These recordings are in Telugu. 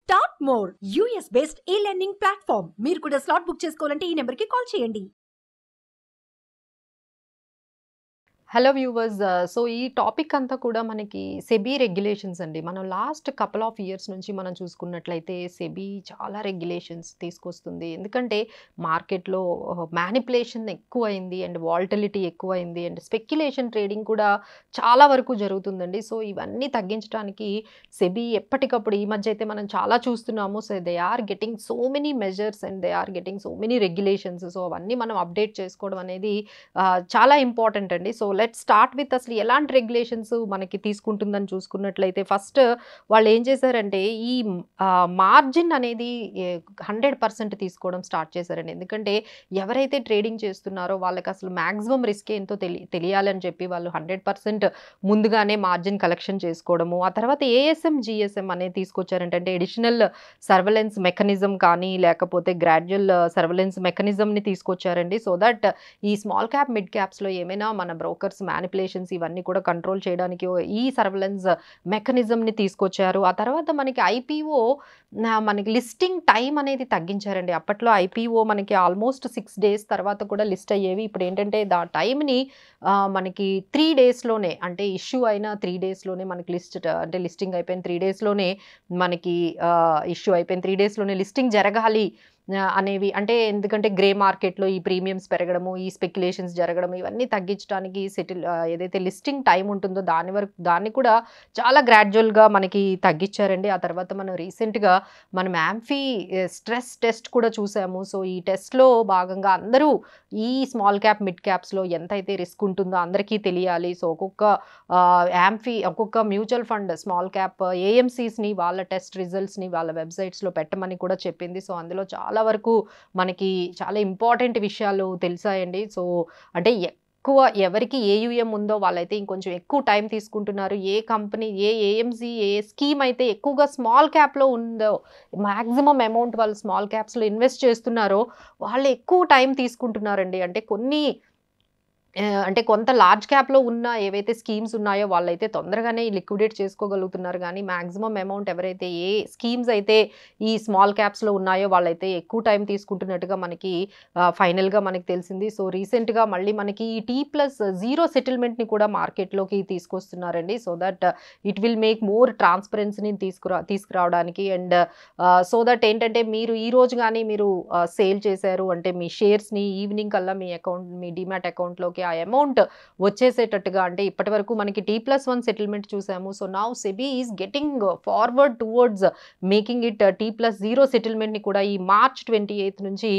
స్టార్ట్ మోర్ యూఎస్ బేస్డ్ ఈ లెర్నింగ్ ప్లాట్ఫామ్. మీరు కూడా స్లాట్ బుక్ చేసుకోవాలంటే ఈ నెంబర్కి కాల్ చేయండి. Hello viewers. సో ఈ టాపిక్ అంతా కూడా మనకి సెబీ రెగ్యులేషన్స్ అండి. మనం లాస్ట్ కపుల్ ఆఫ్ ఇయర్స్ నుంచి మనం చూసుకున్నట్లయితే సెబీ చాలా రెగ్యులేషన్స్ తీసుకొస్తుంది. ఎందుకంటే మార్కెట్‌లో మ్యానిపులేషన్ ఎక్కువైంది అండ్ వాలటిలిటీ ఎక్కువైంది అండ్ స్పెక్యులేషన్ ట్రేడింగ్ కూడా చాలా వరకు జరుగుతుందండి. సో ఇవన్నీ తగ్గించడానికి సెబీ ఎప్పటికప్పుడు ఈ మధ్య అయితే మనం చాలా చూస్తున్నాము. So they are getting so many measures and they are getting so many regulations. So అవన్నీ మనం అప్డేట్ చేసుకోవడం అనేది చాలా ఇంపార్టెంట్ అండి. సో లెట్స్ స్టార్ట్ విత్ అసలు ఎలాంటి రెగ్యులేషన్స్ మనకి తీసుకుంటుందని చూసుకున్నట్లయితే ఫస్ట్ వాళ్ళు ఏం చేశారంటే ఈ మార్జిన్ అనేది 100% తీసుకోవడం స్టార్ట్ చేశారండి. ఎందుకంటే ఎవరైతే ట్రేడింగ్ చేస్తున్నారో వాళ్ళకి అసలు మ్యాక్సిమం రిస్క్ ఏంటో తెలియాలని చెప్పి వాళ్ళు 100% ముందుగానే మార్జిన్ కలెక్షన్ చేసుకోవడము. ఆ తర్వాత ఏఎస్ఎం జిఎస్ఎం అనేది తీసుకొచ్చారంటే అంటే ఎడిషనల్ సర్వలెన్స్ మెకానిజం కానీ లేకపోతే గ్రాడ్యువల్ సర్వలెన్స్ మెకానిజంని తీసుకొచ్చారండి. సో దట్ ఈ స్మాల్ క్యాప్ మిడ్ క్యాప్స్లో ఏమైనా మన బ్రోకర్స్ మ్యానిపులేషన్స్ ఇవన్నీ కూడా కంట్రోల్ చేయడానికి ఈ సర్వలెన్స్ మెకానిజంని తీసుకొచ్చారు. ఆ తర్వాత మనకి ఐపీఓ మనకి లిస్టింగ్ టైం అనేది తగ్గించారండి. అప్పట్లో ఐపీఓ మనకి ఆల్మోస్ట్ 6 days తర్వాత కూడా లిస్ట్ అయ్యేవి. ఇప్పుడు ఏంటంటే టైంని మనకి 3 daysలోనే అంటే ఇష్యూ అయిన 3 daysలోనే మనకి అంటే లిస్టింగ్ అయిపోయిన 3 daysలోనే మనకి ఇష్యూ అయిపోయిన 3 daysలోనే లిస్టింగ్ జరగాలి అనేవి. అంటే ఎందుకంటే గ్రే మార్కెట్లో ఈ ప్రీమియమ్స్ పెరగడము, ఈ స్పెక్యులేషన్స్ జరగడం ఇవన్నీ తగ్గించడానికి ఏదైతే లిస్టింగ్ టైం ఉంటుందో దాన్ని కూడా చాలా గ్రాడ్యువల్గా మనకి తగ్గించారండి. ఆ తర్వాత మనం రీసెంట్గా మనం యాంఫీ స్ట్రెస్ టెస్ట్ కూడా చూసాము. సో ఈ టెస్ట్లో భాగంగా అందరూ ఈ స్మాల్ క్యాప్ మిడ్ క్యాప్స్లో ఎంతైతే రిస్క్ ఉంటుందో అందరికీ తెలియాలి. సో ఒక్కొక్క మ్యూచువల్ ఫండ్ స్మాల్ క్యాప్ ఏఎంసీస్ని వాళ్ళ టెస్ట్ రిజల్ట్స్ని వాళ్ళ వెబ్సైట్స్లో పెట్టమని కూడా చెప్పింది. సో అందులో చాలా వరకు మనకి చాలా ఇంపార్టెంట్ విషయాలు తెలిసాయండి. సో అంటే ఎక్కువ ఎవరికి ఏయుఎం ఉందో వాళ్ళైతే ఇంకొంచెం ఎక్కువ టైం తీసుకుంటున్నారు. ఏ కంపెనీ ఏఎంసీ స్కీమ్ అయితే ఎక్కువగా స్మాల్ క్యాప్లో ఉందో మ్యాక్సిమం అమౌంట్ వాళ్ళు స్మాల్ క్యాప్స్లో ఇన్వెస్ట్ చేస్తున్నారో వాళ్ళు ఎక్కువ టైం తీసుకుంటున్నారండి. అంటే కొంత లార్జ్ క్యాప్లో ఉన్న ఏవైతే స్కీమ్స్ ఉన్నాయో వాళ్ళైతే తొందరగానే లిక్విడేట్ చేసుకోగలుగుతున్నారు. కానీ మ్యాక్సిమం అమౌంట్ ఎవరైతే ఏ స్కీమ్స్ అయితే ఈ స్మాల్ క్యాప్స్లో ఉన్నాయో వాళ్ళైతే ఎక్కువ టైం తీసుకుంటున్నట్టుగా మనకి ఫైనల్గా మనకి తెలిసింది. సో రీసెంట్గా మళ్ళీ మనకి ఈ T+0 సెటిల్మెంట్ని కూడా మార్కెట్లోకి తీసుకొస్తున్నారండి. So that it will make more ట్రాన్స్పరెన్సీని తీసుకురావడానికి అండ్ సో దట్ ఏంటంటే మీరు ఈ రోజు కానీ మీరు సేల్ చేశారు అంటే మీ షేర్స్ని ఈవినింగ్ కల్లా మీ డిమాట్ అకౌంట్లోకి ఆ అమౌంట్ వచ్చేసేటట్టుగా అంటే ఇప్పటి వరకు మనకి T+1 సెటిల్మెంట్ చూసాము. So now SEBI is getting forward towards making it T+0 సెటిల్మెంట్ని కూడా ఈ March 28 నుంచి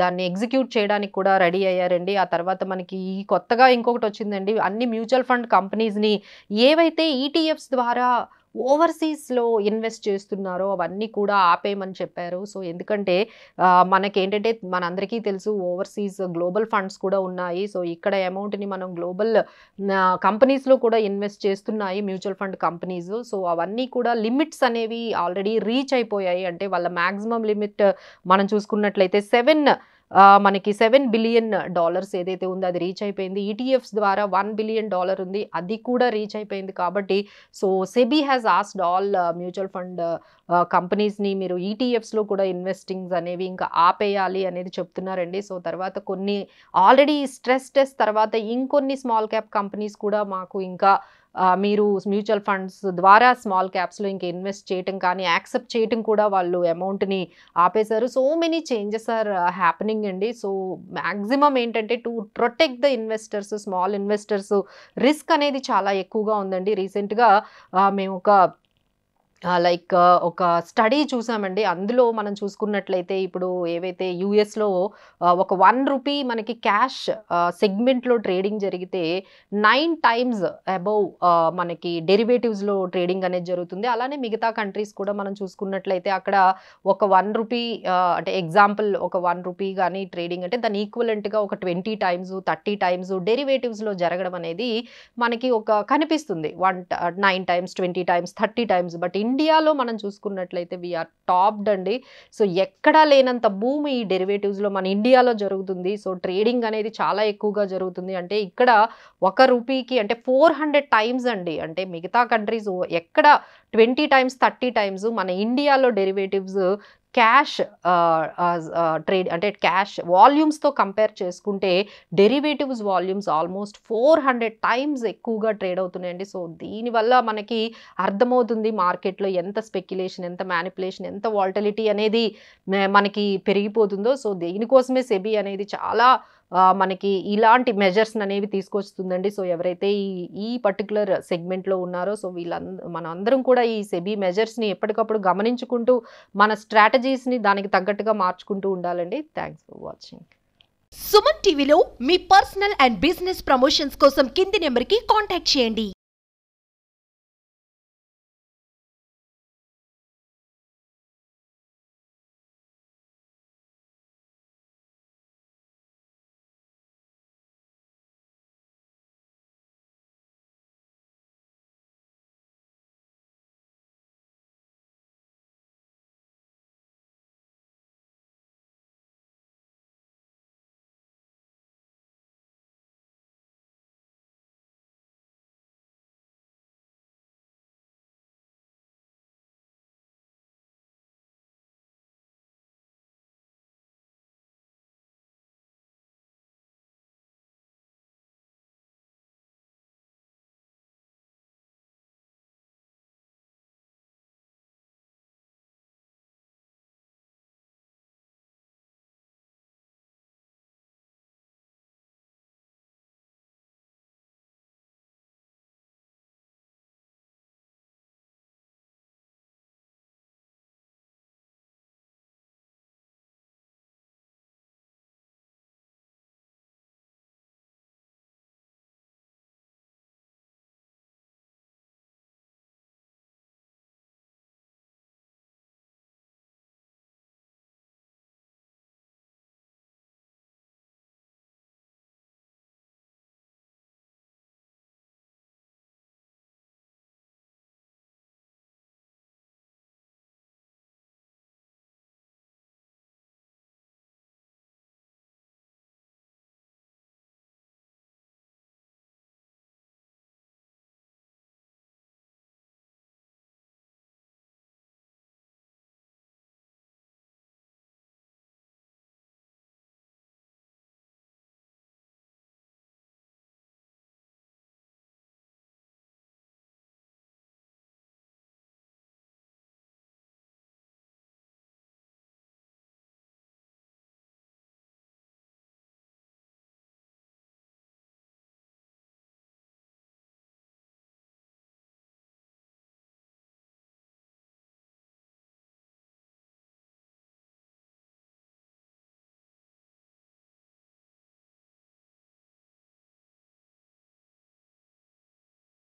దాన్ని ఎగ్జిక్యూట్ చేయడానికి కూడా రెడీ అయ్యారండి. ఆ తర్వాత మనకి కొత్తగా ఇంకొకటి వచ్చిందండి. అన్ని మ్యూచువల్ ఫండ్ కంపెనీస్ని ఏవైతే ఈటీఎఫ్స్ ద్వారా ఓవర్సీస్లో ఇన్వెస్ట్ చేస్తున్నారో అవన్నీ కూడా ఆపేయమని చెప్పారు. సో ఎందుకంటే మనకేంటంటే మనందరికీ తెలుసు ఓవర్సీస్ గ్లోబల్ ఫండ్స్ కూడా ఉన్నాయి. సో ఇక్కడ అమౌంట్ని మనం గ్లోబల్ కంపెనీస్లో కూడా ఇన్వెస్ట్ చేస్తున్నాయి మ్యూచువల్ ఫండ్ కంపెనీస్. సో అవన్నీ కూడా లిమిట్స్ అనేవి ఆల్రెడీ రీచ్ అయిపోయాయి. అంటే వాళ్ళ మ్యాక్సిమం లిమిట్ మనం చూసుకున్నట్లయితే మనకి $7 billion ఏదైతే ఉందో అది రీచ్ అయిపోయింది. ఈటీఎఫ్స్ ద్వారా $1 billion ఉంది, అది కూడా రీచ్ అయిపోయింది. కాబట్టి so SEBI has asked all mutual fund కంపెనీస్ని మీరు ఈటీఎఫ్స్లో కూడా ఇన్వెస్టింగ్స్ అనేవి ఇంకా ఆపేయాలి అనేది చెప్తున్నారండి. సో తర్వాత కొన్ని ఆల్రెడీ స్ట్రెస్ టెస్ట్ తర్వాత ఇంకొన్ని స్మాల్ క్యాప్ కంపెనీస్ కూడా మాకు ఇంకా మీరు మ్యూచువల్ ఫండ్స్ ద్వారా స్మాల్ క్యాప్స్లో ఇంకా ఇన్వెస్ట్ చేయటం కానీ యాక్సెప్ట్ చేయటం కూడా వాళ్ళు అమౌంట్ని ఆపేశారు. So many changes are happening అండి. సో మ్యాక్సిమం ఏంటంటే to protect the investors, small investors risk అనేది చాలా ఎక్కువగా ఉందండి. రీసెంట్గా మేము ఒక స్టడీ చూసామండి. అందులో మనం చూసుకున్నట్లయితే ఇప్పుడు ఏవైతే యూఎస్లో ఒక ₹1 మనకి క్యాష్ సెగ్మెంట్లో ట్రేడింగ్ జరిగితే 9 times అబౌవ్ మనకి డెరివేటివ్స్లో ట్రేడింగ్ అనేది జరుగుతుంది. అలానే మిగతా కంట్రీస్ కూడా మనం చూసుకున్నట్లయితే అక్కడ ఒక ₹1 అంటే ఎగ్జాంపుల్ ఒక ₹1 కానీ ట్రేడింగ్ అంటే దాని ఈక్వలెంట్గా ఒక 20 times 30 times డెరివేటివ్స్లో జరగడం అనేది మనకి కనిపిస్తుంది. 9 times 20 times 30 times. బట్ ఇండియాలో మనం చూసుకున్నట్లయితే వీఆర్ టాప్డ్ అండి. సో ఎక్కడా లేనంత భూమి ఈ డెరివేటివ్స్లో మన ఇండియాలో జరుగుతుంది. సో ట్రేడింగ్ అనేది చాలా ఎక్కువగా జరుగుతుంది. అంటే ఇక్కడ ఒక రూపీకి అంటే 400 టైమ్స్ అండి. అంటే మిగతా కంట్రీస్ ఎక్కడ 20 టైమ్స్ 30 టైమ్స్, మన ఇండియాలో డెరివేటివ్స్ క్యాష్ ట్రేడ్ అంటే క్యాష్ వాల్యూమ్స్తో కంపేర్ చేసుకుంటే డెరివేటివ్స్ వాల్యూమ్స్ ఆల్మోస్ట్ 400 టైమ్స్ ఎక్కువగా ట్రేడ్ అవుతున్నాయండి. సో దీనివల్ల మనకి అర్థమవుతుంది మార్కెట్లో ఎంత స్పెక్యులేషన్, ఎంత మ్యానిపులేషన్, ఎంత వాల్టిలిటీ అనేది మనకి పెరిగిపోతుందో. సో దీనికోసమే సెబీ అనేది చాలా మనకి ఇలాంటి మెజర్స్ అనేవి తీసుకొస్తుందండి. సో ఎవరైతే ఈ పర్టికులర్ సెగ్మెంట్లో ఉన్నారో సో మన అందరం కూడా ఈ సెబీ మెజర్స్ని ఎప్పటికప్పుడు గమనించుకుంటూ మన స్ట్రాటజీస్ని దానికి తగ్గట్టుగా మార్చుకుంటూ ఉండాలండి. Thanks for watching. సుమన్ టీవీలో మీ పర్సనల్ అండ్ బిజినెస్ ప్రమోషన్స్ కోసం కింది నెంబర్కి కాంటాక్ట్ చేయండి.